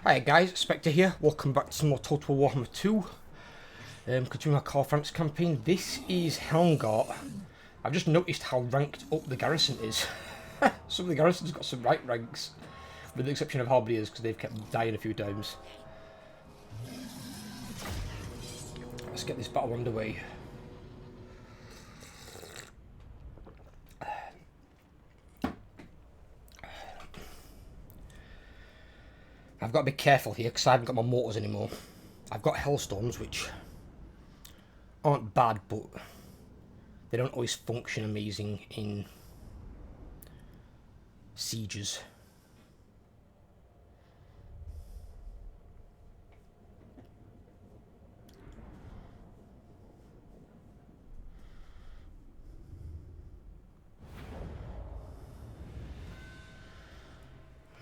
Hi guys, Spectre here. Welcome back to some more Total War Warhammer 2. Continuing our Karl Franz campaign. This is Helmgart. I've just noticed how ranked up the garrison is. Some of the garrisons got some right ranks, with the exception of Halberdiers, because they've kept dying a few times. Let's get this battle underway. I've got to be careful here because I haven't got my mortars anymore. I've got Hellstorms, which aren't bad, but they don't always function amazing in sieges.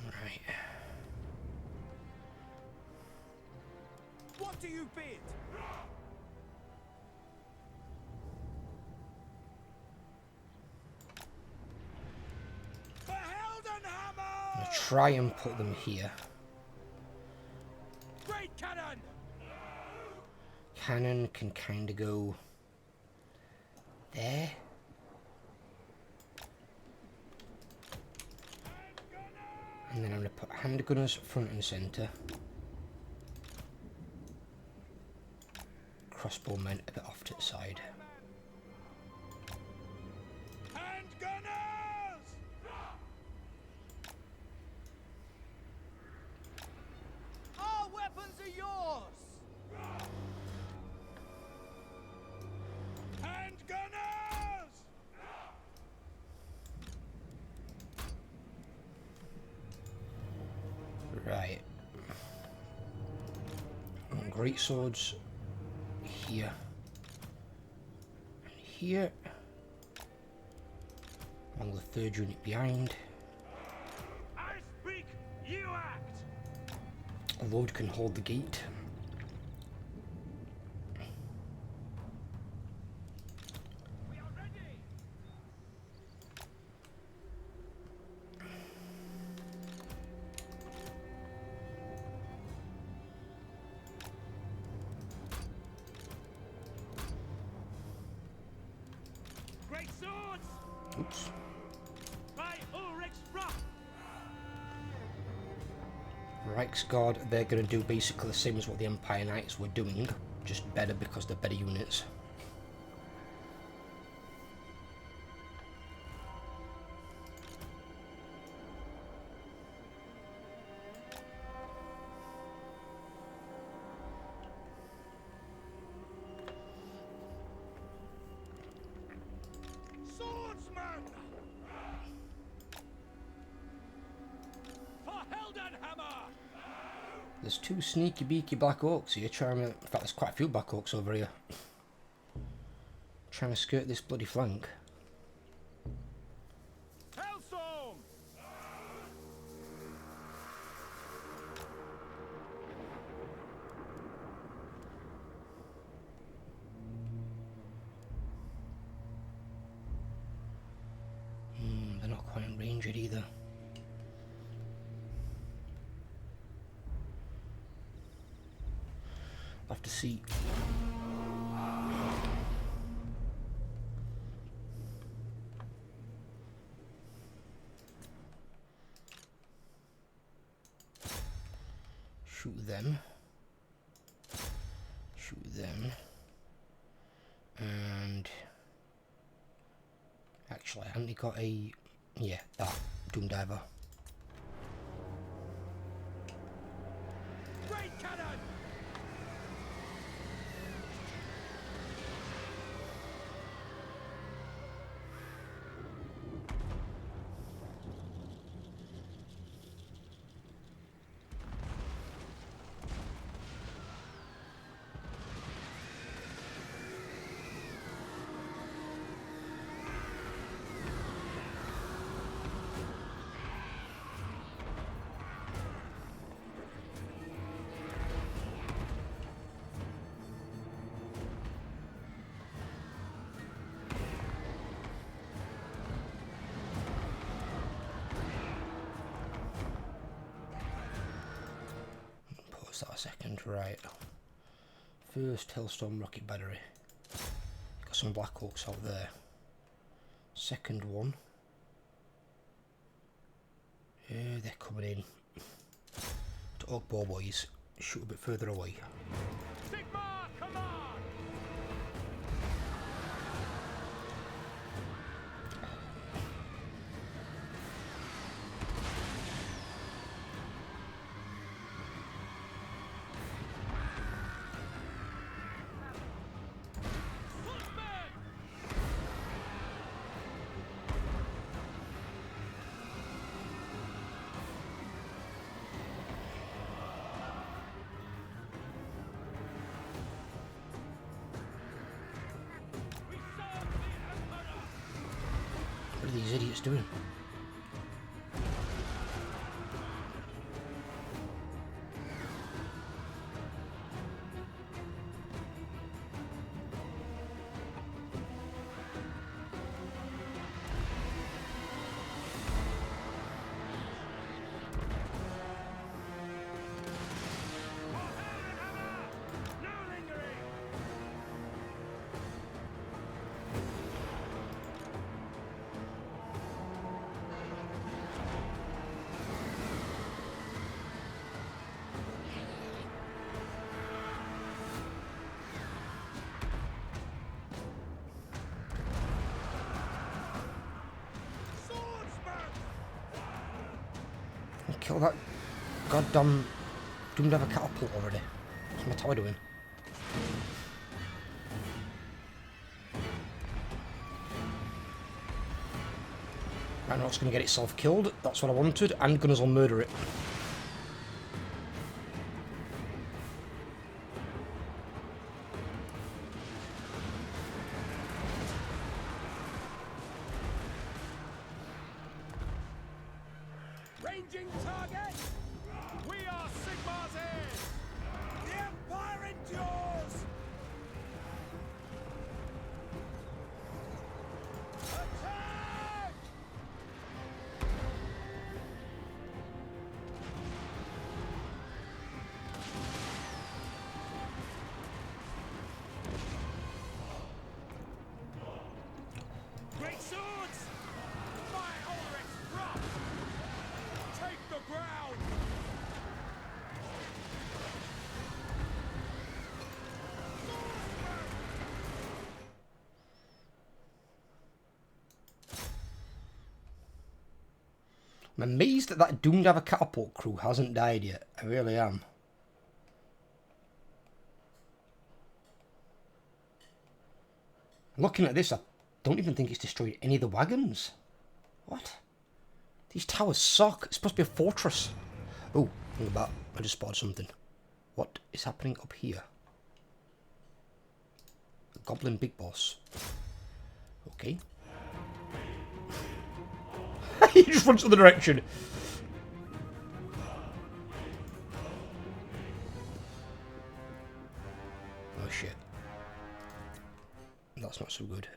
Right. What do you bid? I'm going to try and put them here. Great cannon! Cannon can kind of go there. And then I'm going to put handgunners front and centre. Crossbowmen a bit off to the side. Handgunners! Our weapons are yours! Handgunners! Right. And great swords here and here. On the third unit behind. I speak, you act! A load can hold the gate. We are ready! Great swords! Oops. By Ulrich's wrath! Reichsguard, they're going to do basically the same as what the Empire Knights were doing, just better because they're better units. Swordsman! For Heldenhammer! There's two sneaky beaky Black Orcs here trying to... In fact, there's quite a few Black Orcs over here. Trying to skirt this bloody flank. Hellstorm! They're not quite in range yet either. I'll have to see. Shoot them. Shoot them. And actually, I only got a... yeah, that Doom Diver. Great cannon! Was that a second? Right. First Hellstorm rocket battery. Got some Black Hawks out there. Second one. Yeah, they're coming in. To Oak Bow boys. Shoot a bit further away. Sigma, come on! What are these idiots doing? No lingering! Kill that goddamn doomed to have a catapult already. What's my tower doing? Right now it's going to get itself killed. That's what I wanted. And gunners will murder it. Ranging target! We are Sigma's heirs! The Empire endures! Attack! Great swords! My Ulrich's wrath! Take the ground! I'm amazed that that doomed to have a catapult crew hasn't died yet. I really am. Looking at this, I don't even think it's destroyed any of the wagons. What? These towers suck. It's supposed to be a fortress. Oh, look at that. I just spotted something. What is happening up here? A goblin big boss. Okay. He just runs the other direction. Oh shit. That's not so good.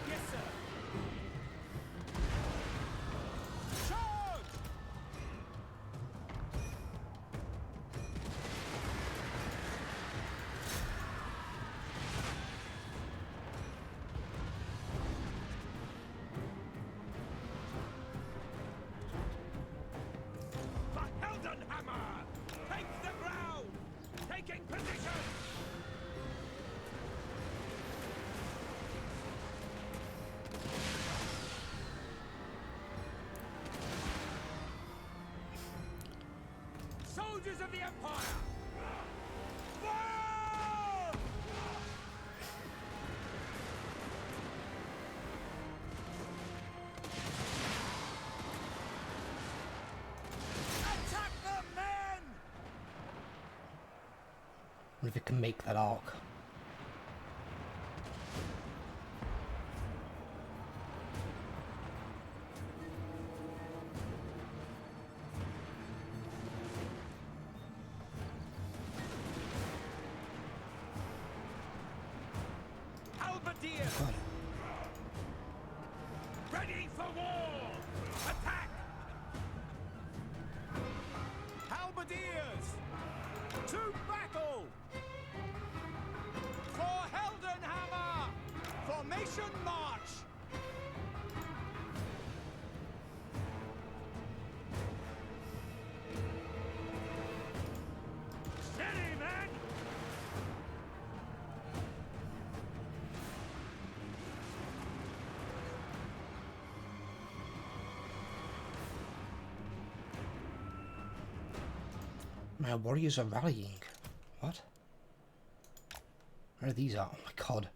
Yes, sir! Charge! The Heldenhammer! Take the ground! Taking position! Soldiers of the Empire! Fire! wonder if it can make that arc. Halberdiers! God. Ready for war! Attack! Halberdiers! To battle! For Heldenhammer! Formation march! Steady, men! My warriors are rallying. What? Where are these at? Oh my god.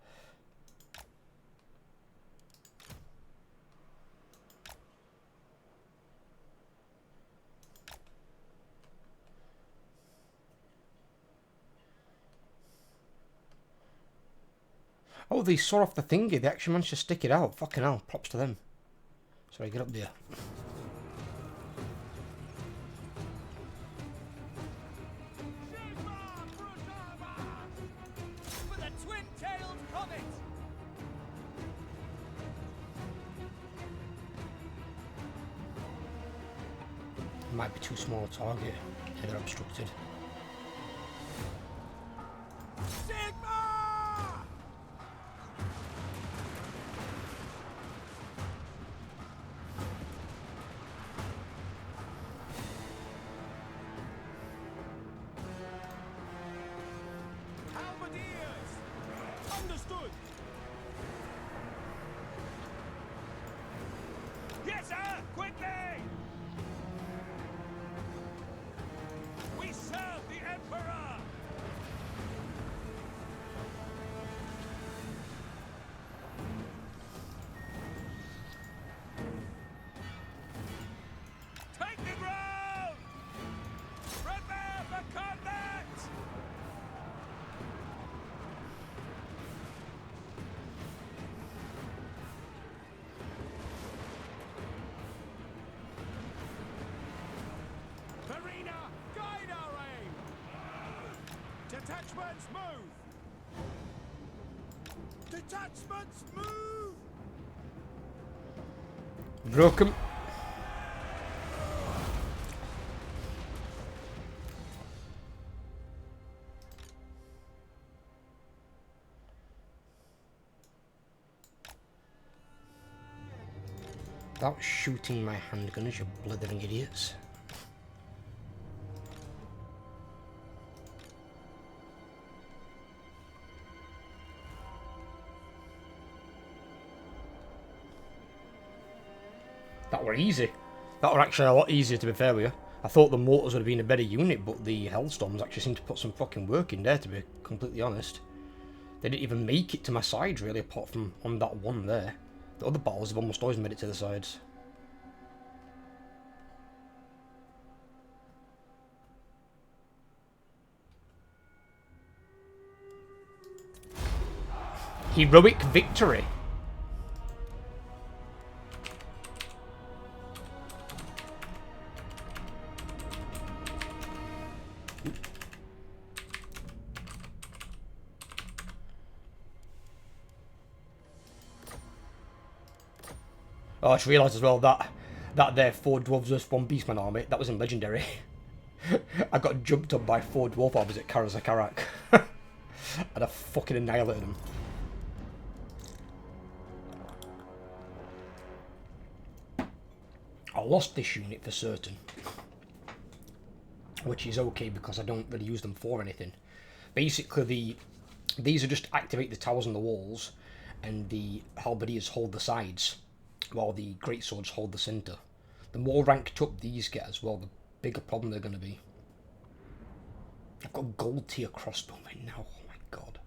Oh, they saw off the thingy. They actually managed to stick it out. Fucking hell. Props to them. Sorry, get up there. For the twin-tailed comet! Might be too small a target. Yeah, they're obstructed. Sigma! Halberdiers! Understood! Yes, sir! Quickly! We serve the Emperor! Take the ground! Prepare for combat! Marina, guide our aim! Detachments move! Detachments move! Broke him. Without shooting my handgunners, you blithering idiots. That were easy. That were actually a lot easier, to be fair with you. I thought the mortars would have been a better unit, but the Hellstorms actually seemed to put some fucking work in there, to be completely honest. They didn't even make it to my sides, really, apart from on that one there. The other battles have almost always made it to the sides. Heroic victory. Oh, I just realised as well that there 4 dwarves versus 1 beastman army, that was in legendary. I got jumped up by 4 dwarf armies at Karazakarak. And I fucking annihilated them. I lost this unit for certain. Which is okay because I don't really use them for anything. Basically, these are just activate the towers and the walls, and the halberdiers hold the sides, while the greatswords hold the centre. The more ranked up these get as well, the bigger problem they're going to be. I've got gold tier crossbowmen now, oh my god.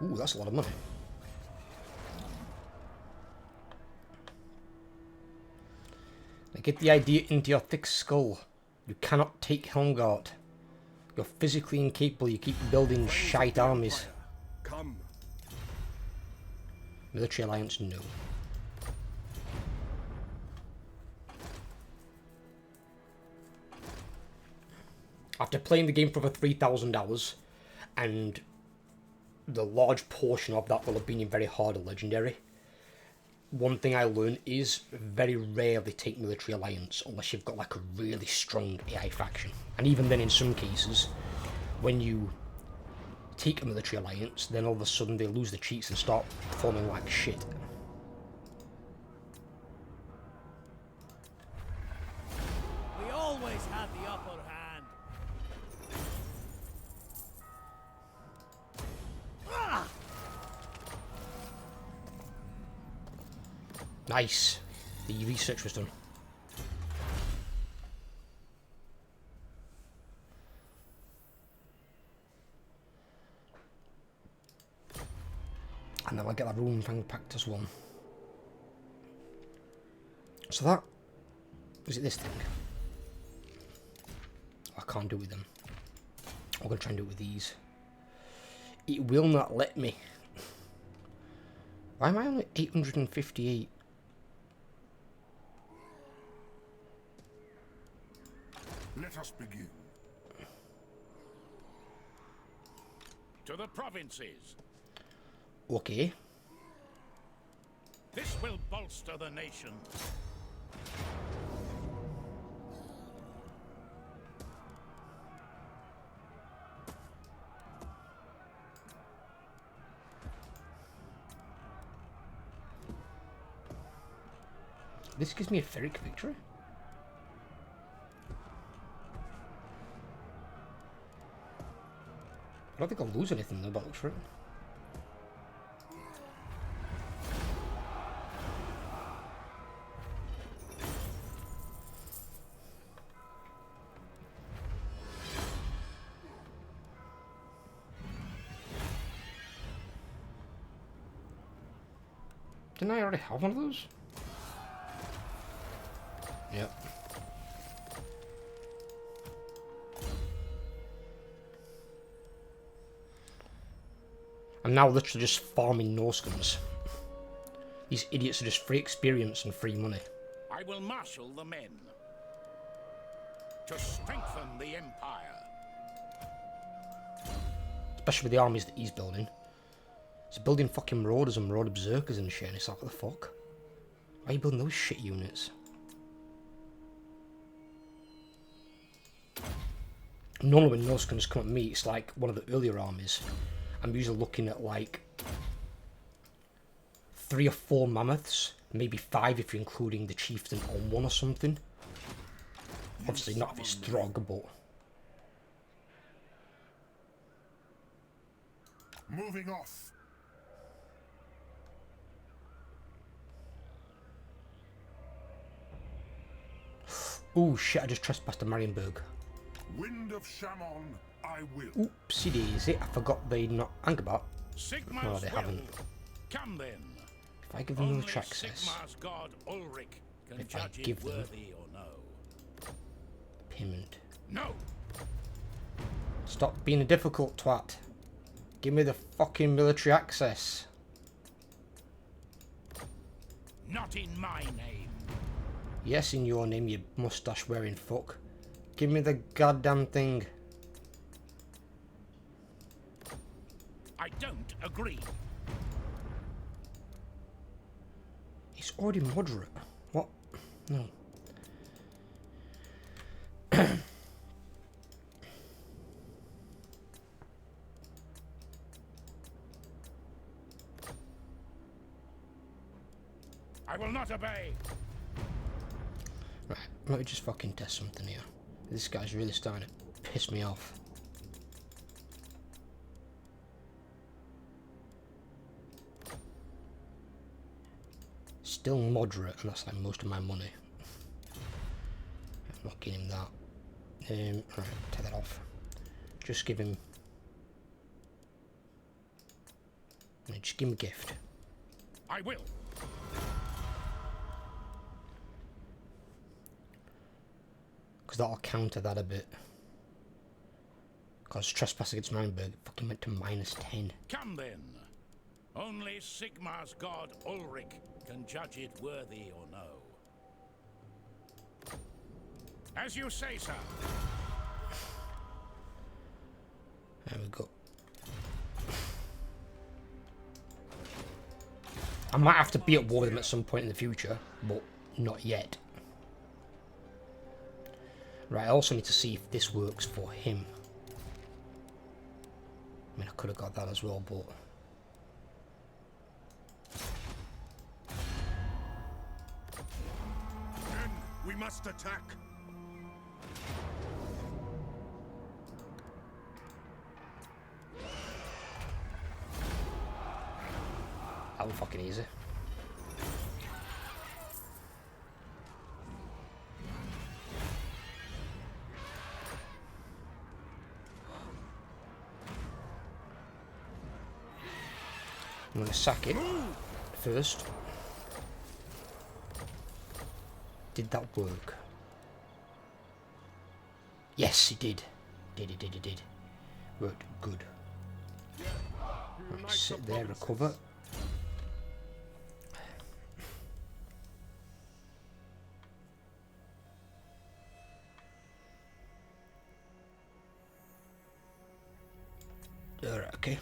Ooh, that's a lot of money. Now get the idea into your thick skull. You cannot take Helmgart. You're physically incapable. You keep building shite armies. Come. Military alliance, no. After playing the game for over 3,000 hours, and the large portion of that will have been in very hard or legendary, one thing I learned is very rarely take military alliance unless you've got like a really strong AI faction. And even then in some cases, when you take a military alliance, then all of a sudden they lose the cheats and start performing like shit. We always had the upper hand. Nice. The research was done. And then I'll get that room thing packed as one. So that... Is it this thing? Oh, I can't do it with them. I'm going to try and do it with these. It will not let me. Why am I only 858? Let us begin. To the provinces. Okay. This will bolster the nation. This gives me a ferric victory. I don't think I'll lose anything though, but looks for it. Didn't I already have one of those? Yep. I'm now literally just farming Norskins. These idiots are just free experience and free money. I will marshal the men to strengthen the empire. Especially with the armies that he's building. He's building fucking marauders and marauder berserkers and shit, and it's like, what the fuck? Why are you building those shit units? Normally when Norskins come at me, it's like one of the earlier armies. I'm usually looking at like 3 or 4 mammoths, maybe 5 if you're including the chieftain on one or something. Obviously not if it's Throg, but... Moving off. Oh shit, I just trespassed to Marienburg. Wind of Shammon, I will. Oopsie daisy, I forgot they not Angerbat. Sigmar's No, they will. haven't. Come then. If I give them Only military access, Sigmar's god Ulrich can If I judge give it them- worthy or no. payment. No. Stop being a difficult twat. Give me the fucking military access. Not in my name. Yes, in your name, you mustache wearing fuck. Give me the goddamn thing. I don't agree. It's already moderate. What? No. I will not obey. Right, let me just fucking test something here. This guy's really starting to piss me off. Still moderate, and that's like most of my money. I'm not getting him that. Right, take that off. Just give him... Just give him a gift. I will. because that'll counter that a bit. Because trespass against Nuremberg fucking went to -10. Come then. Only Sigmar's god Ulrich can judge it worthy or no. As you say, sir. There we go. I might have to be at war with him at some point in the future, but not yet. Right, I also need to see if this works for him. I mean, I could have got that as well, but... Then we must attack. That was fucking easy. I'm gonna sack it first. Did that work? Yes, it did. It did. Worked good. Right, sit there, recover. Alright, okay.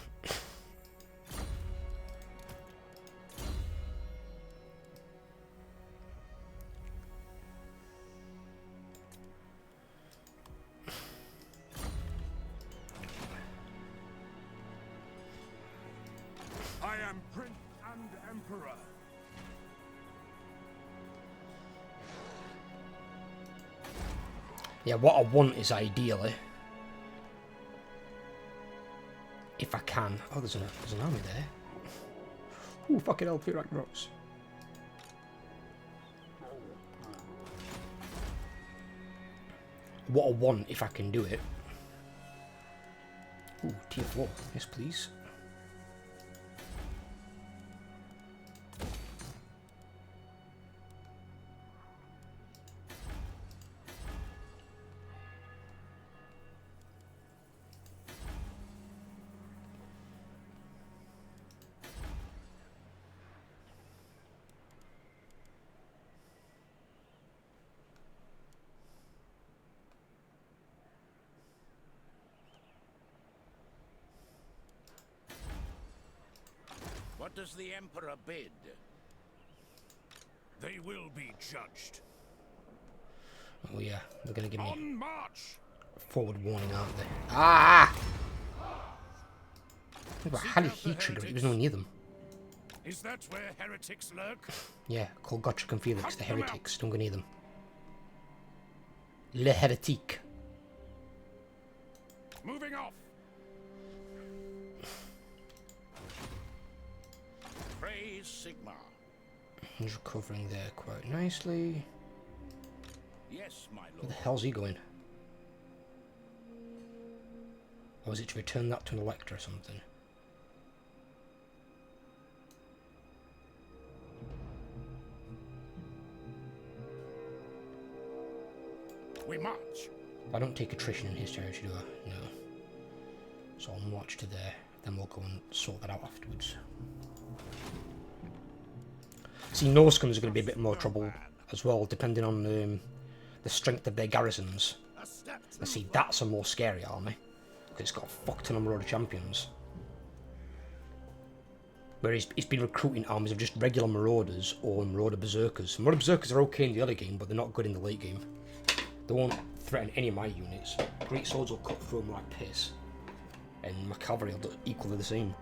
I am Prince and Emperor. Yeah, what I want is ideally, if I can. Oh, there's an army there. Ooh, fucking hell, Pyrrhac rocks. What I want, if I can do it. Ooh, tier 4. Yes, please. What does the Emperor bid? They will be judged. Oh yeah, they're gonna give me On march. forward warning, aren't they? Ah! Look at how did he trigger it? He was nowhere near them. Is that where heretics lurk? Yeah, called Gotrek and Felix, the heretics. Don't go near them. Le Hérétique. Moving off. Praise Sigmar. He's recovering there quite nicely. Yes, my Where lord. the hell's he going? Or was it to return that to an elector or something? We march. I don't take attrition in his territory, do I? No. So I'll march to there, then we'll go and sort that out afterwards. See, Norscum is going to be a bit more trouble as well, depending on the strength of their garrisons. And see, that's a more scary army, because it's got a fuck ton of Marauder champions. Whereas it's been recruiting armies of just regular Marauders or Marauder Berserkers. Marauder Berserkers are okay in the early game, but they're not good in the late game. They won't threaten any of my units. Great swords will cut through them like piss. And my cavalry will do equally the same.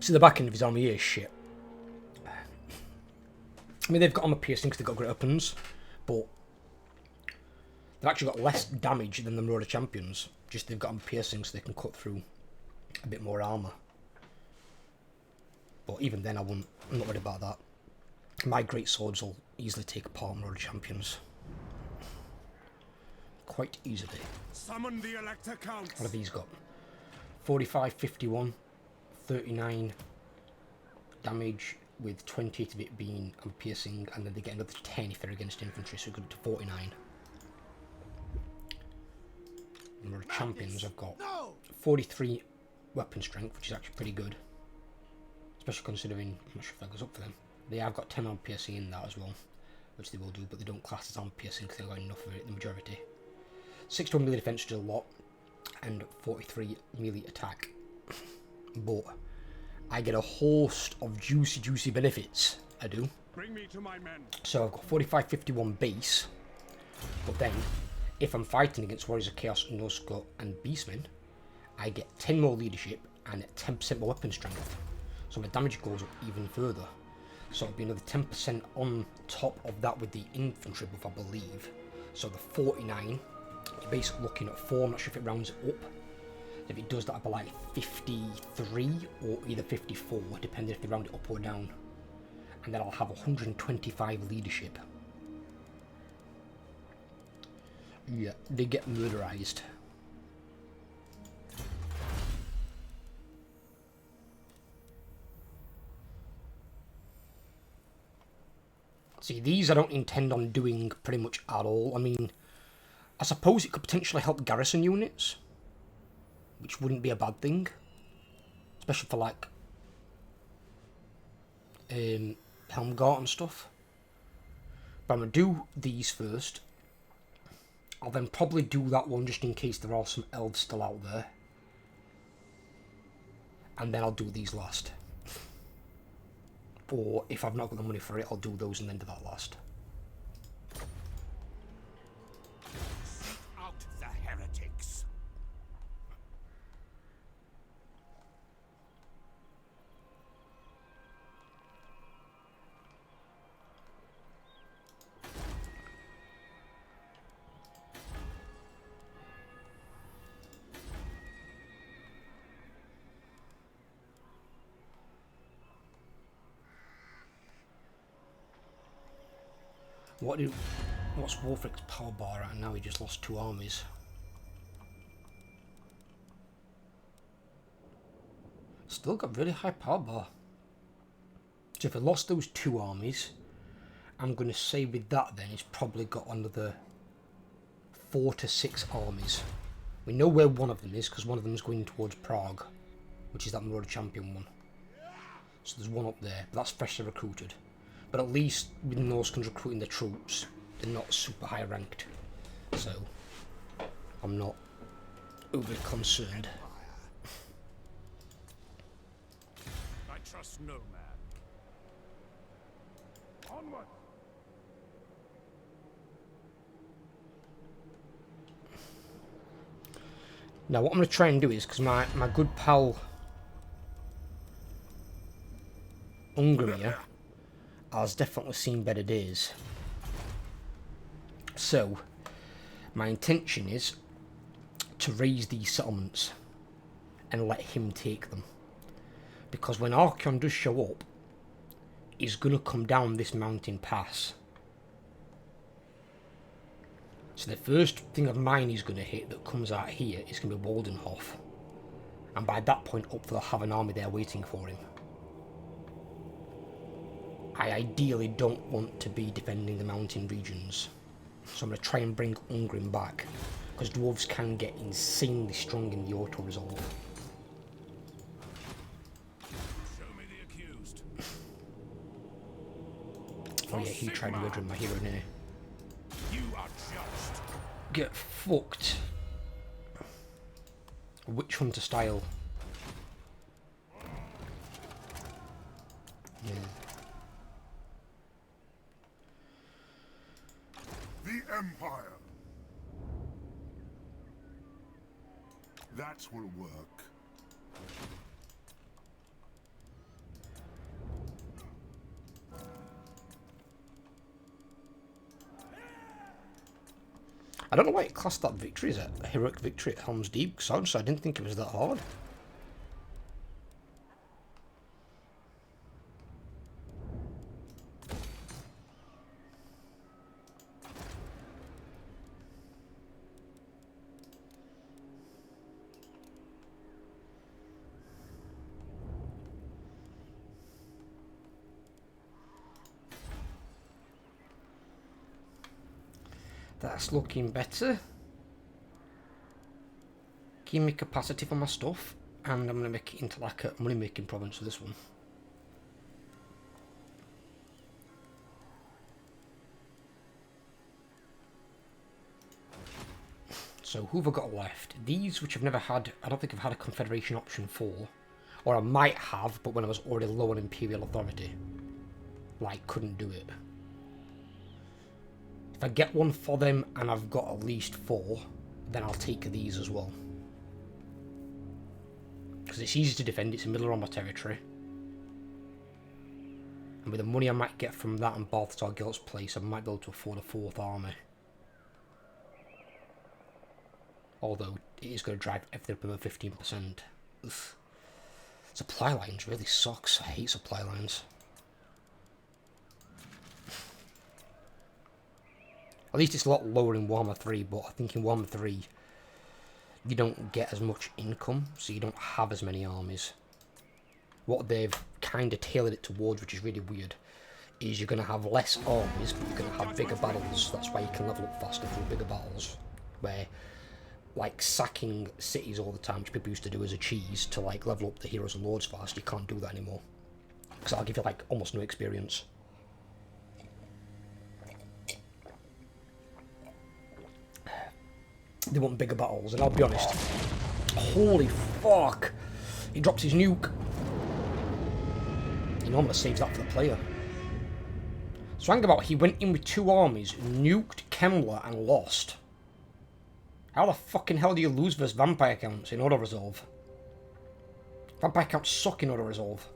See, the back end of his army here is shit. I mean, they've got armor piercing because they've got great weapons, but they've actually got less damage than the Marauder champions. Just they've got armor piercing so they can cut through a bit more armor. But even then, I'm not worried about that. My great swords will easily take apart Marauder champions. Quite easily. Summon the Elector Count. What have these got? 45, 51, 39 damage, with 28 of it being piercing, and then they get another 10 if they're against infantry, so we go to 49. And we're champions, I've got 43 weapon strength, which is actually pretty good. Especially considering, I'm not sure if that goes up for them. They have got 10 armor piercing in that as well, which they will do, but they don't class as armor piercing because they've got enough of it, the majority. 61 melee defense, which is a lot, and 43 melee attack. But I get a host of juicy benefits. I do. Bring me to my men. So I've got 45-51 base, but then if I'm fighting against Warriors of Chaos, No-Scut, and Beastmen, I get 10 more leadership and 10% more weapon strength. So my damage goes up even further. So it'll be another 10% on top of that with the infantry buff, I believe. So the 49, you're basically looking at 4, I'm not sure if it rounds it up. If it does that, I'll be like 53 or either 54, depending if they round it up or down. And then I'll have 125 leadership. Yeah, they get murderized. See, these I don't intend on doing pretty much at all. I mean, I suppose it could potentially help garrison units, which wouldn't be a bad thing. Especially for, like, Helmgart and stuff. But I'm going to do these first. I'll then probably do that one just in case there are some elves still out there. And then I'll do these last. Or if I've not got the money for it, I'll do those and then do that last. Out the heretics. What's Wolfric's power bar at now? He just lost 2 armies. Still got really high power bar. So if I lost those 2 armies, I'm going to say with that then he's probably got another 4 to 6 armies. We know where one of them is because one of them is going towards Prague, which is that Marauder Champion one. So there's one up there, but that's freshly recruited. But at least with Norscans recruiting the troops, they're not super high ranked. So I'm not overly concerned. I trust no man. Onward. Now what I'm going to try and do is, because my good pal Ungrimir has definitely seen better days. So my intention is to raise these settlements and let him take them. Because when Archeon does show up, he's going to come down this mountain pass. So the first thing of mine he's going to hit that comes out here is going to be Waldenhof. And by that point up, they'll have an army there waiting for him. I ideally don't want to be defending the mountain regions. So I'm going to try and bring Ungrim back. Because dwarves can get insanely strong in the auto-resolve. Show me the accused. Oh yeah, he tried to murder my hero now. You are judged. Get fucked. Witch Hunter style. Yeah. The Empire. That will work. I don't know why it classed that victory as a heroic victory at Helm's Deep, because honestly I didn't think it was that hard. That's looking better. Give me capacity for my stuff, and I'm going to make it into like a money making province for this one. So who have I got left? These, which I've never had, I don't think I've had a confederation option for. Or I might have, but when I was already low on imperial authority. Like, couldn't do it. If I get one for them and I've got at least 4, then I'll take these as well. Because it's easy to defend, it's in middle Roma territory. And with the money I might get from that and Balthazar Gilt's place, I might be able to afford a 4th army. Although it is going to drive everything up over 15%. Ugh. Supply lines really sucks. I hate supply lines. At least it's a lot lower in Warhammer 3, but I think in Warhammer 3 you don't get as much income, so you don't have as many armies. What they've kind of tailored it towards, which is really weird, is you're going to have less armies, but you're going to have bigger battles. That's why you can level up faster through bigger battles, where like sacking cities all the time, which people used to do as a cheese to like level up the heroes and lords fast, you can't do that anymore. Because that'll give you like almost no experience. They want bigger battles, and I'll be honest, holy fuck, he drops his nuke. He normally saves that for the player. So hang about, he went in with 2 armies, nuked Kemmler and lost. How the fucking hell do you lose versus vampire counts in auto-resolve? Vampire counts suck in auto-resolve.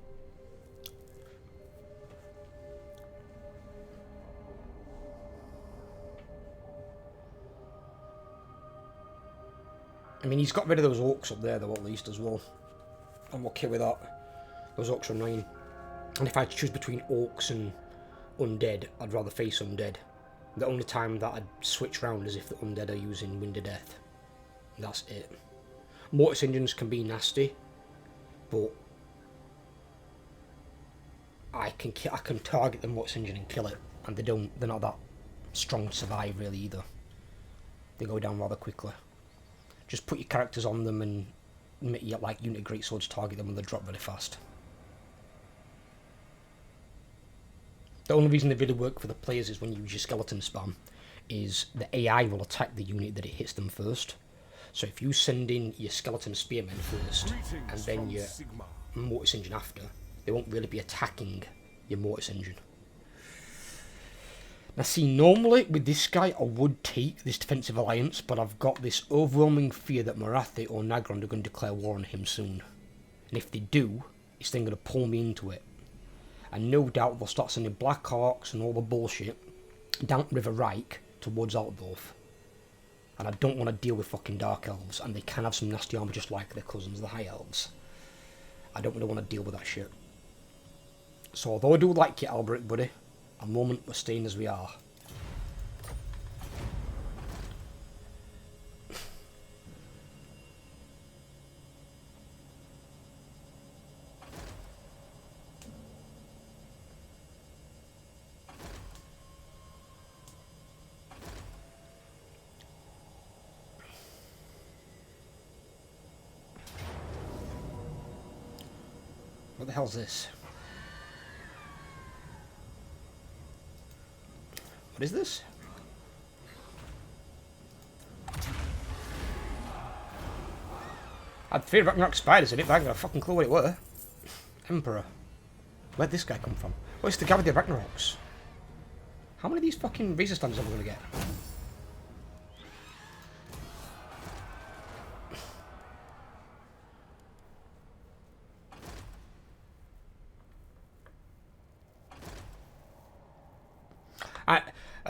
I mean, he's got rid of those orcs up there, though, at least, as well. I'm okay with that. Those orcs are annoying. And if I had to choose between orcs and undead, I'd rather face undead. The only time that I'd switch round is if the undead are using Wind of Death. That's it. Mortis engines can be nasty, but I can target the Mortis engine and kill it, and they're not that strong to survive really either. They go down rather quickly. Just put your characters on them and make your like unit greatswords target them, and they drop very fast. The only reason they really work for the players is when you use your skeleton spam, is the AI will attack the unit that it hits them first. So if you send in your skeleton spearmen first, and then your mortis engine after, they won't really be attacking your mortis engine. Now see, normally with this guy I would take this defensive alliance, but I've got this overwhelming fear that Marathi or Nagron are going to declare war on him soon. And if they do, it's then going to pull me into it. And no doubt they'll start sending Black Hawks and all the bullshit down River Reich towards Altdorf. And I don't want to deal with fucking Dark Elves, and they can have some nasty armor just like their cousins, the High Elves. I don't really want to deal with that shit. So although I do like you, Alberic, buddy, a moment we're staying as we are. What the hell's this? What is this? I had 3 Ragnarok spiders in it, but I ain't got a fucking clue what it were. Emperor. Where'd this guy come from? Oh, it's the guy with the Ragnaroks. How many of these fucking razor stands am I going to get?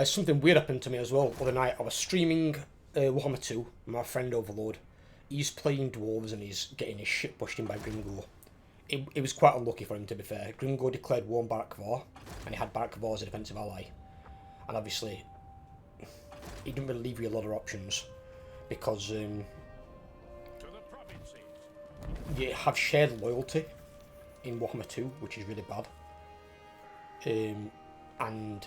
Something weird happened to me as well the other night. I was streaming Warhammer 2, my friend Overlord. He's playing dwarves and he's getting his shit pushed in by Grimgor. It was quite unlucky for him, to be fair. Grimgor declared war on Barak-Var, and he had Barak-Var as a defensive ally. And obviously, he didn't really leave you a lot of options, because you have shared loyalty in Warhammer 2, which is really bad. And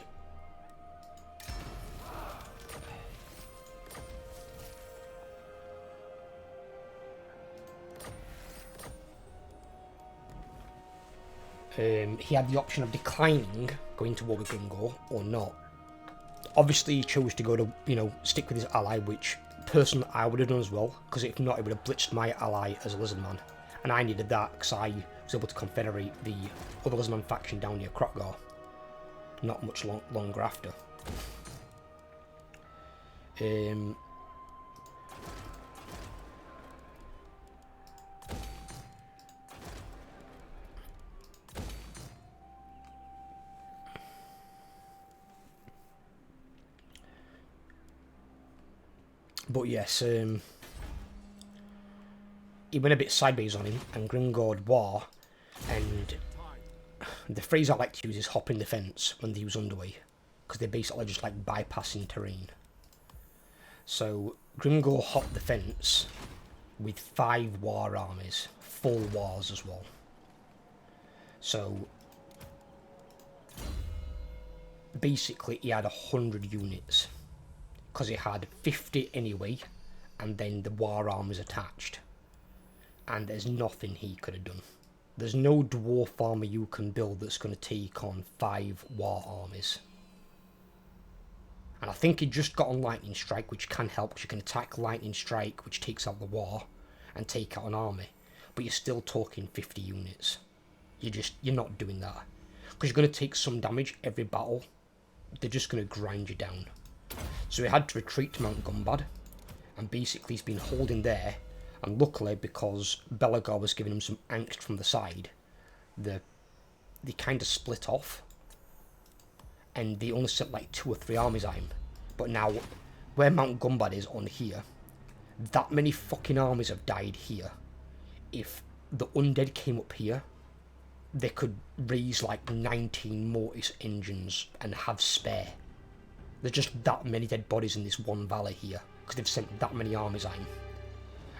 he had the option of declining going to war with Grimgor or not. Obviously, he chose to go to, stick with his ally, which personally I would have done as well, because if not, it would have blitzed my ally as a Lizardman. And I needed that because I was able to confederate the other Lizardman faction down near Krotgar. Not much longer after. But yes, he went a bit sideways on him, and Grimgord war, and the phrase I like to use is hopping the fence when they use underway, because they're basically just like bypassing terrain. So Grimgor hopped the fence with 5 war armies, full wars as well. So basically he had 100 units. Because he had 50 anyway, and then the war armies attached. And there's nothing he could have done. There's no dwarf army you can build that's going to take on 5 war armies. And I think he just got on Lightning Strike, which can help, because you can attack Lightning Strike, which takes out the war, and take out an army. But you're still talking 50 units. You're not doing that. Because you're going to take some damage every battle. They're just going to grind you down. So he had to retreat to Mount Gumbad, and basically he's been holding there, and luckily because Belagor was giving him some angst from the side, they kind of split off, and they only sent like 2 or 3 armies at him. But now, where Mount Gumbad is on here, that many fucking armies have died here. If the undead came up here, they could raise like 19 Mortis engines and have spare. There's just that many dead bodies in this one valley here, because they've sent that many armies at him.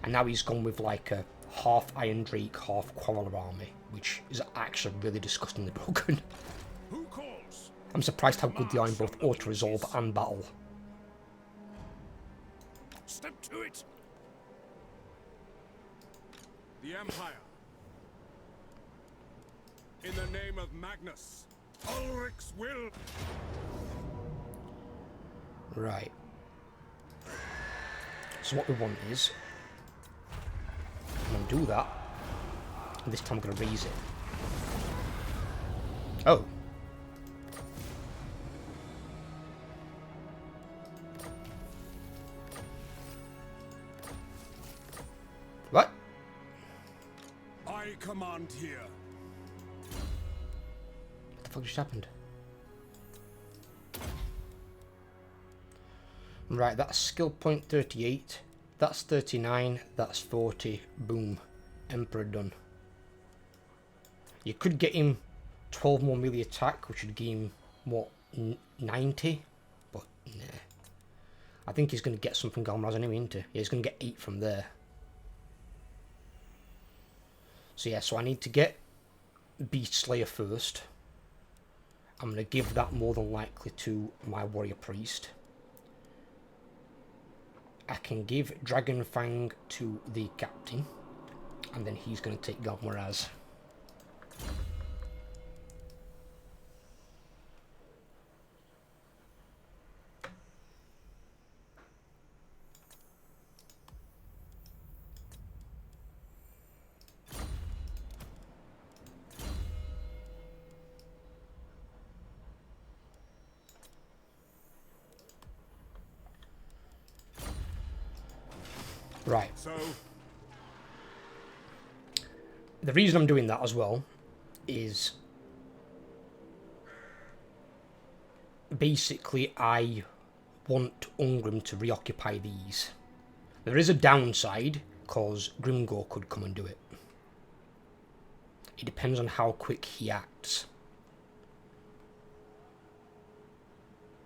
And now he's gone with like a half Iron Drake, half Quarreler army, which is actually really disgustingly broken. Who calls? I'm surprised how good they are in both auto-resolve and battle. Step to it. The Empire. In the name of Magnus, Ulric's will. Right. So what we want is, I'm going to do that, and this time I'm going to raise it. Oh. What? I command here. What the fuck just happened? Right, that's skill point 38, that's 39, that's 40, boom, Emperor done. You could get him 12 more melee attack, which would give him, what, 90? But, nah. I think he's going to get something Galmaraz anyway, isn't he? Yeah, he's going to get 8 from there. So yeah, so I need to get Beast Slayer first. I'm going to give that more than likely to my Warrior Priest. I can give Dragon Fang to the captain, and then he's going to take Galmaraz. Right. So, the reason I'm doing that as well is basically I want Ungrim to reoccupy these. There is a downside, because Grimgor could come and do it. It depends on how quick he acts.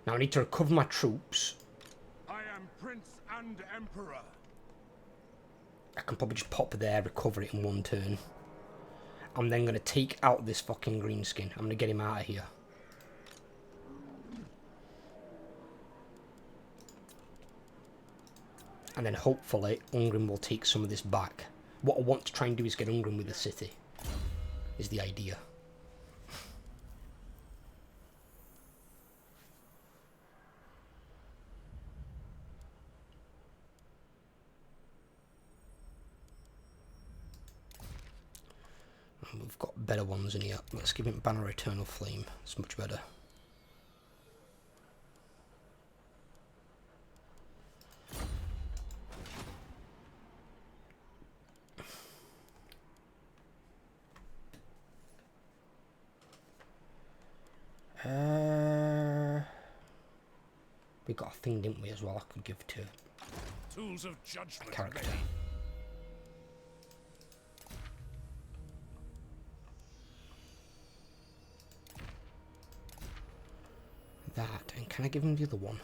Now I need to recover my troops. I am Prince and Emperor. I can probably just pop there, recover it in one turn. I'm then going to take out this fucking greenskin. I'm going to get him out of here. And then hopefully Ungrim will take some of this back. What I want to try and do is get Ungrim with the city, is the idea. better ones in here. Let's give him Banner Eternal Flame. It's much better. We got a thing, didn't we, as well? I could give to Tools of judgment a character. ready. That, and can I give him the other one?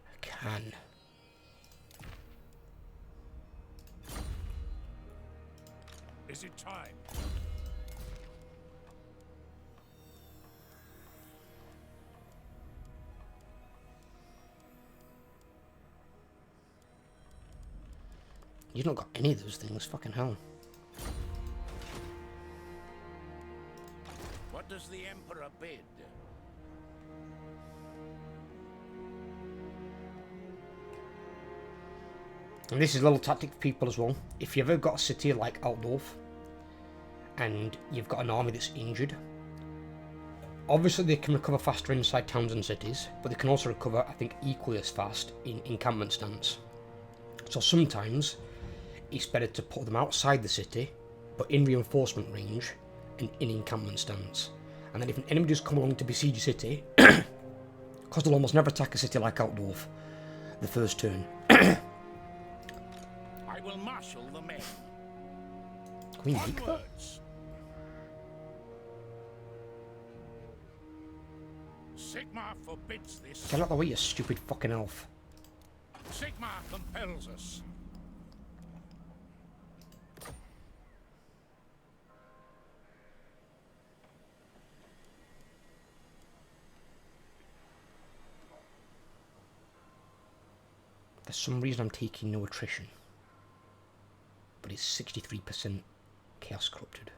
I can. Is it time? You've not got any of those things, fucking hell. What does the Emperor bid? And this is a little tactic for people as well. If you've ever got a city like Altdorf, and you've got an army that's injured, obviously they can recover faster inside towns and cities, but they can also recover, I think, equally as fast in encampment stance. So sometimes it's better to put them outside the city, but in reinforcement range and in encampment stance. And then if an enemy does come along to besiege a city, because they'll almost never attack a city like Altdorf the first turn. I will marshal the men. Can we make that? Onwards. Sigmar forbids this. Get out of the way, you stupid fucking elf. Sigmar compels us. For some reason I'm taking no attrition. But it's 63% chaos corrupted.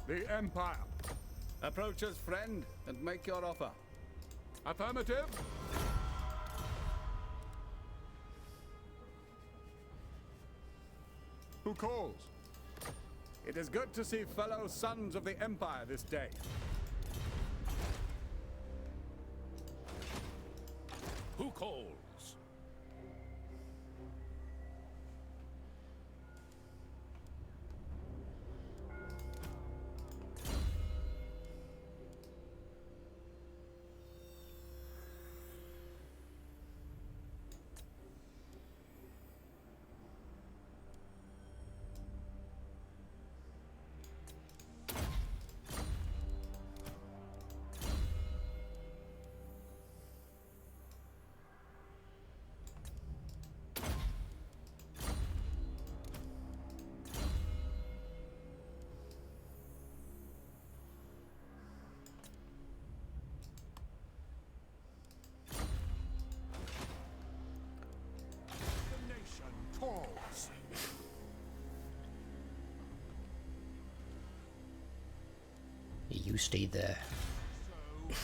The Empire. Approach us, friend, and make your offer. Affirmative. Who calls? It is good to see fellow sons of the Empire this day. Who calls? The nation calls. You stay there. They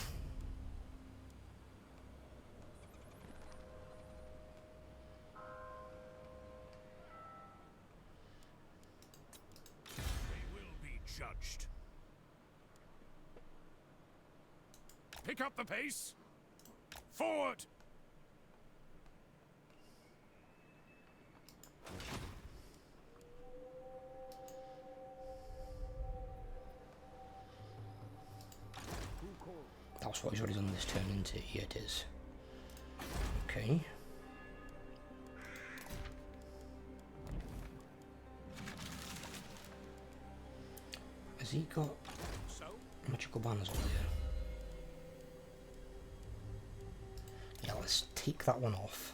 will be judged. Pick up the pace. Forward. That's what he's already done this turn into. Here it is. Okay. Has he got So, magical banners on there? Yeah, let's take that one off.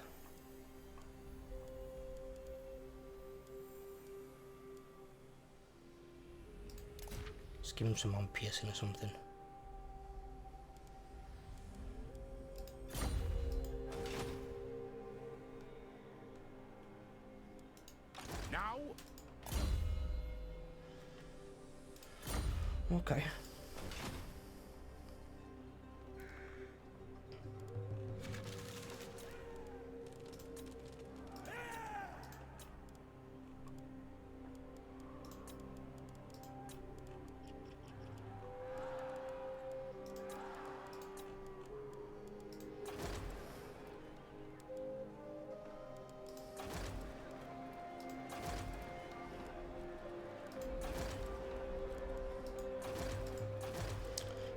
Let's give him some arm piercing or something. Now? Okay.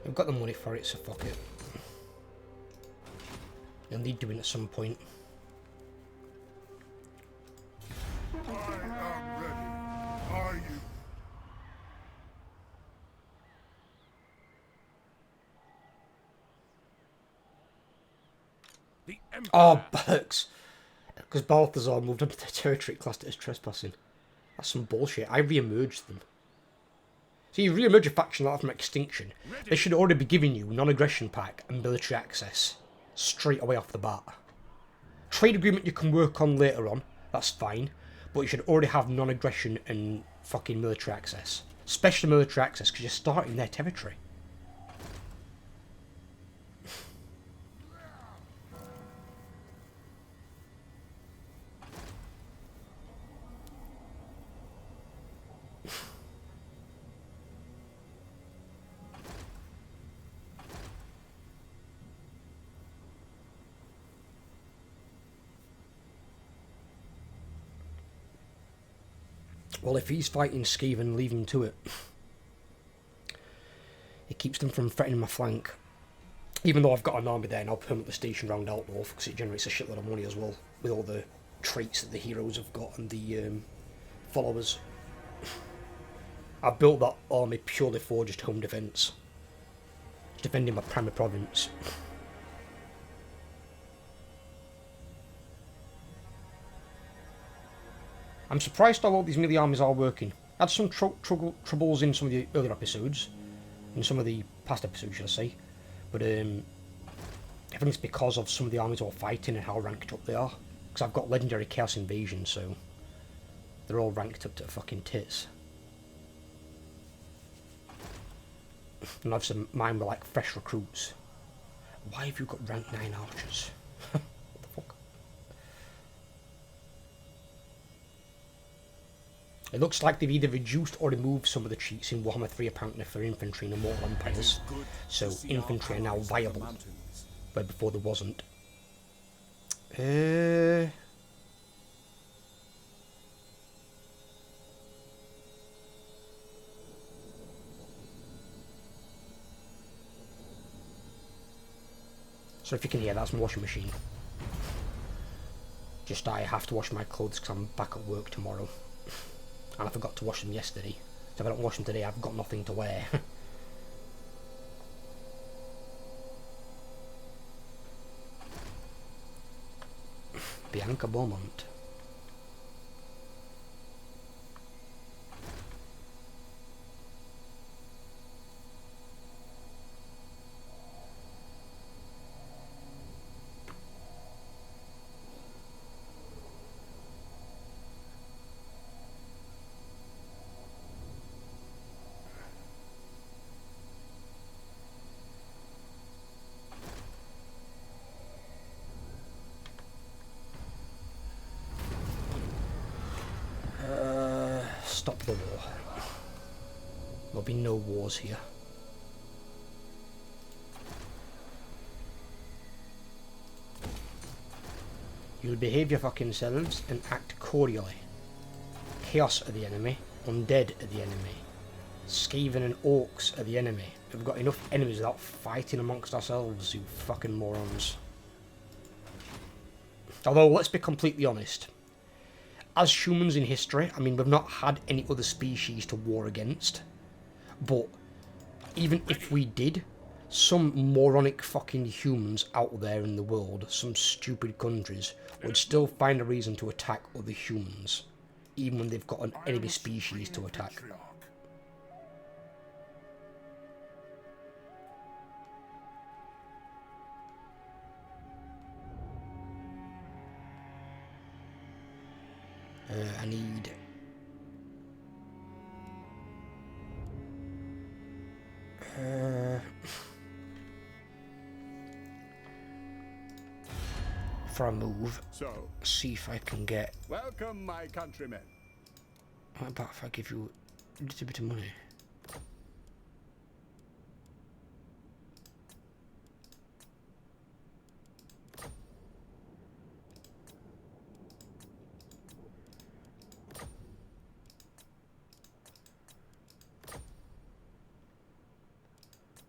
We've got the money for it, so fuck it. You'll need doing at some point. I am ready. Are you? The Empire. Oh, bollocks. Because Balthazar moved into the territory classed it as trespassing. That's some bullshit. I re-emerged them. So you re-emerge a faction like that from extinction. They should already be giving you non-aggression pack and military access. Straight away off the bat. Trade agreement you can work on later on. That's fine. But you should already have non-aggression and fucking military access. Special military access because you're starting their territory. Well, if he's fighting Skaven, leave him to it. It keeps them from threatening my flank. Even though I've got an army there and I'll permanently station around Outnorth because it generates a shitload of money as well. With all the traits that the heroes have got and the followers. I built that army purely for just home defence. Defending my primary province. I'm surprised how all these melee armies are working. I had some troubles in some of the earlier episodes. In some of the past episodes, should I say. But I think it's because of some of the armies all fighting and how ranked up they are. Because I've got legendary Chaos Invasion, so they're all ranked up to fucking tits. And obviously mine were like fresh recruits. Why have you got rank 9 archers? What the fuck? It looks like they've either reduced or removed some of the cheats in Warhammer 3 apparently for infantry and Immortal Empires. So infantry are now viable, where before there wasn't. So if you can hear, that's my washing machine. Just I have to wash my clothes because I'm back at work tomorrow. And I forgot to wash them yesterday. So if I don't wash them today, I've got nothing to wear. Bianca Beaumont. Stop the war. There'll be no wars here. You'll behave your fucking selves and act cordially. Chaos are the enemy. Undead are the enemy. Skaven and orcs are the enemy. We've got enough enemies without fighting amongst ourselves, you fucking morons. Although, let's be completely honest. As humans in history, I mean, we've not had any other species to war against. But even if we did, some moronic fucking humans out there in the world, some stupid countries, would still find a reason to attack other humans. Even when they've got an enemy species to attack. I need... for a move, So, see if I can get... welcome, my countrymen. What about if I give you a little bit of money?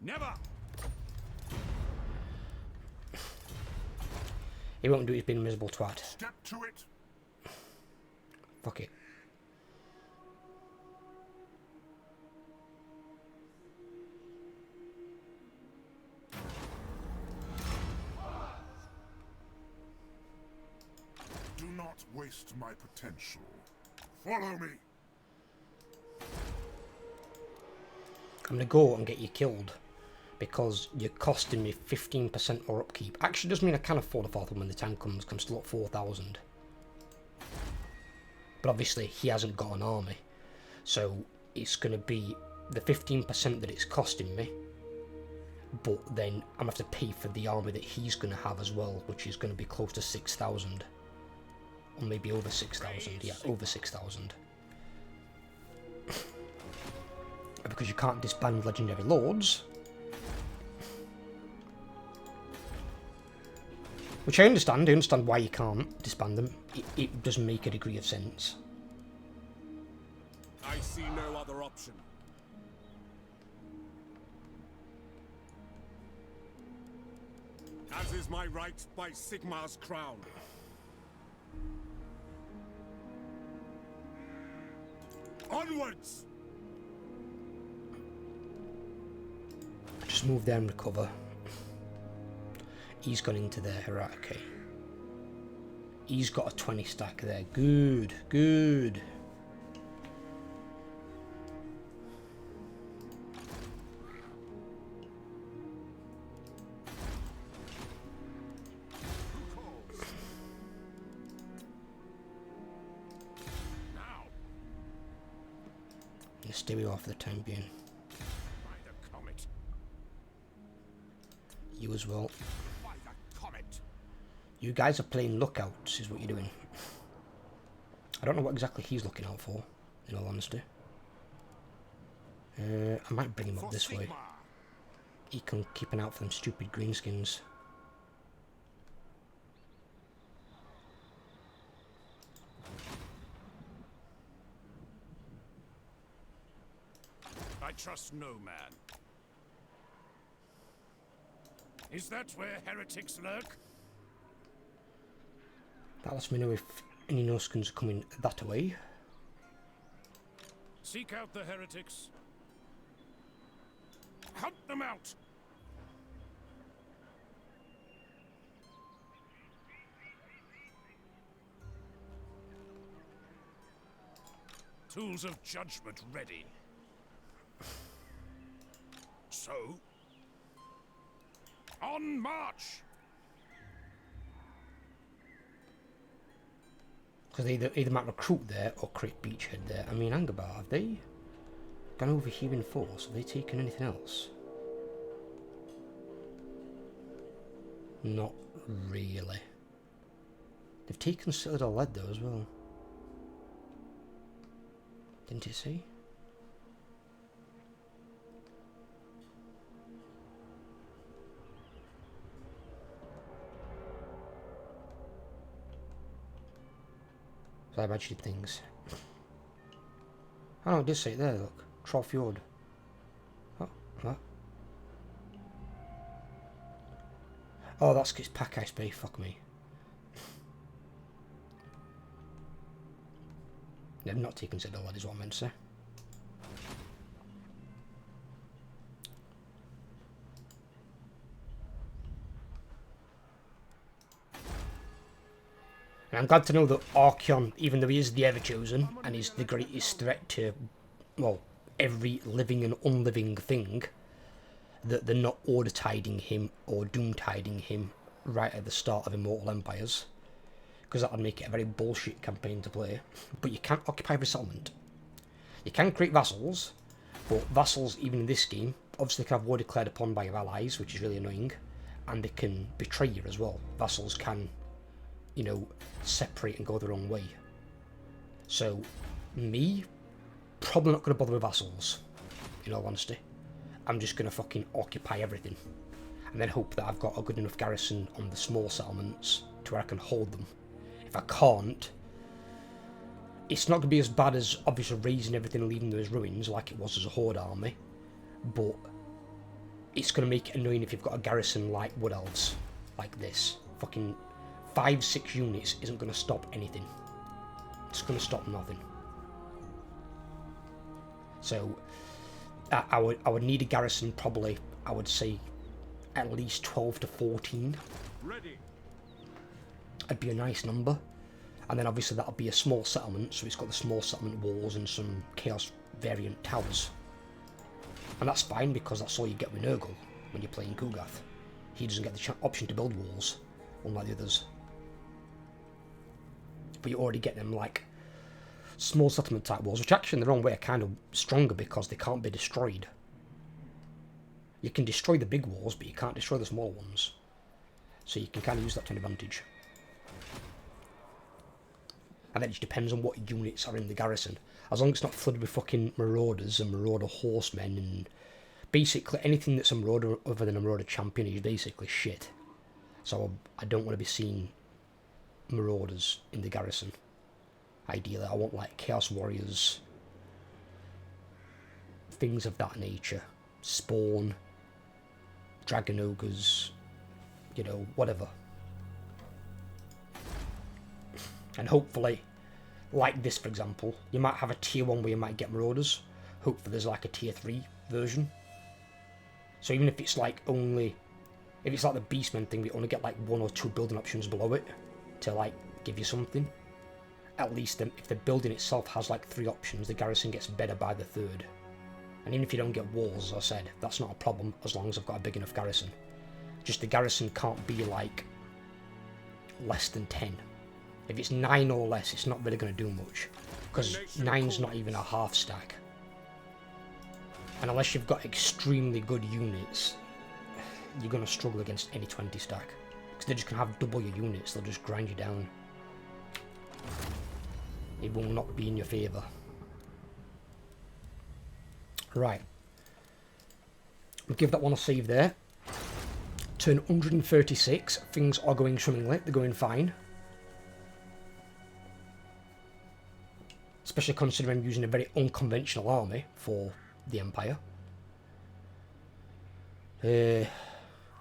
Never! He won't do it, he's been a miserable twat. Step to it. Fuck it. Do not waste my potential. Follow me. I'm going to go and get you killed because you're costing me 15% more upkeep. Actually, doesn't mean I can afford a fourth one when the time comes, because I'm still at 4,000. But obviously, he hasn't got an army. So, it's going to be the 15% that it's costing me. But then, I'm going to have to pay for the army that he's going to have as well, which is going to be close to 6,000. Or maybe over 6,000. Yeah, over 6,000. Because you can't disband legendary lords. Which I understand why you can't disband them. It does make a degree of sense. I see no other option. As is my right by Sigmar's crown. Onwards! Just move there and recover. He's gone into there, right, okay. He's got a 20 stack there. Good, good. Now, Let's stay off for the time being. by the comet. You as well. By the comet. You guys are playing lookouts, is what you're doing. I don't know what exactly he's looking out for, in all honesty. I might bring him up this way. He can keep an eye out for them stupid greenskins. I trust no man. Is that where heretics lurk? That lets me know if any Noskins are coming that way. Seek out the heretics. Hunt them out! Tools of judgment ready. So, on march! Because they either might recruit there or create beachhead there. I mean, Angerbar, have they gone over here in force? Have they taken anything else? Not really. They've taken Citadel Lead though as well. Didn't you see? So I imagine things. Oh no, it does say it there, look. Trollfjord. Oh, what? Oh, that's it's Pack Ice Bay, fuck me. They've not taken Citadel Lead is what I meant to say. And I'm glad to know that Archeon, even though he is the Ever-Chosen, and is the greatest threat to, well, every living and unliving thing, that they're not order-tiding him or doom-tiding him right at the start of Immortal Empires. Because that would make it a very bullshit campaign to play. But you can't occupy every settlement. You can create vassals, but vassals, even in this game, obviously can have war declared upon by your allies, which is really annoying, and they can betray you as well. Vassals can, you know, separate and go their own way. So, me, probably not going to bother with vassals, in all honesty. I'm just going to fucking occupy everything. And then hope that I've got a good enough garrison on the small settlements to where I can hold them. If I can't, it's not going to be as bad as obviously raising everything and leaving those ruins like it was as a Horde army. But it's going to make it annoying if you've got a garrison like Wood Elves, like this. Fucking 5-6 units isn't going to stop anything. It's going to stop nothing. So I would need a garrison probably, I would say, at least 12 to 14. Ready. That'd be a nice number. And then obviously that'll be a small settlement, so it's got the small settlement walls and some Chaos variant towers. And that's fine, because that's all you get with Nurgle when you're playing Kugath. He doesn't get the option to build walls, unlike the others. But you already get them like small settlement type walls, which actually in their own way are kind of stronger because they can't be destroyed. You can destroy the big walls, but you can't destroy the small ones. So you can kind of use that to an advantage. And then it just depends on what units are in the garrison. As long as it's not flooded with fucking marauders and marauder horsemen and basically anything that's a marauder other than a marauder champion is basically shit. So I don't want to be seeing marauders in the garrison. Ideally, I want like Chaos Warriors, things of that nature. Spawn, Dragon Ogres, you know, whatever. And hopefully, like this for example, you might have a tier 1 where you might get marauders. Hopefully there's like a tier 3 version. So even if it's like only, if it's like the Beastmen thing, we only get like 1 or 2 building options below it to like give you something. At least if the building itself has like 3 options, the garrison gets better by the 3rd. And even if you don't get walls, as I said, that's not a problem as long as I've got a big enough garrison. Just the garrison can't be like less than 10. If it's 9 or less, it's not really going to do much, because 9's not even a half stack. And unless you've got extremely good units, you're going to struggle against any 20 stack, because they're just going to have double your units. They'll just grind you down. It will not be in your favour. Right. We'll give that one a save there. Turn 136. Things are going swimmingly. They're going fine. Especially considering I'm using a very unconventional army for the Empire.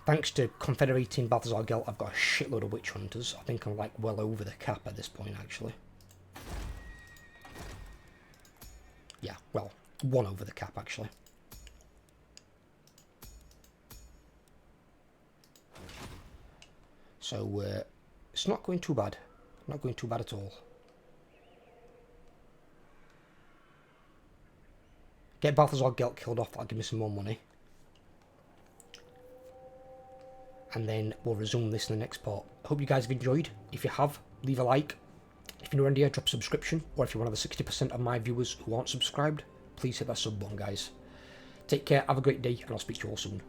Thanks to Confederating Balthazar Gelt, I've got a shitload of Witch Hunters. I think I'm like well over the cap at this point, actually. Yeah, well, 1 over the cap, actually. So, it's not going too bad. Not going too bad at all. Get Balthazar Gelt killed off, that'll give me some more money. And then we'll resume this in the next part. I hope you guys have enjoyed. If you have, leave a like. If you're new around here, drop a subscription. Or if you're one of the 60% of my viewers who aren't subscribed, please hit that sub button, guys. Take care, have a great day, and I'll speak to you all soon.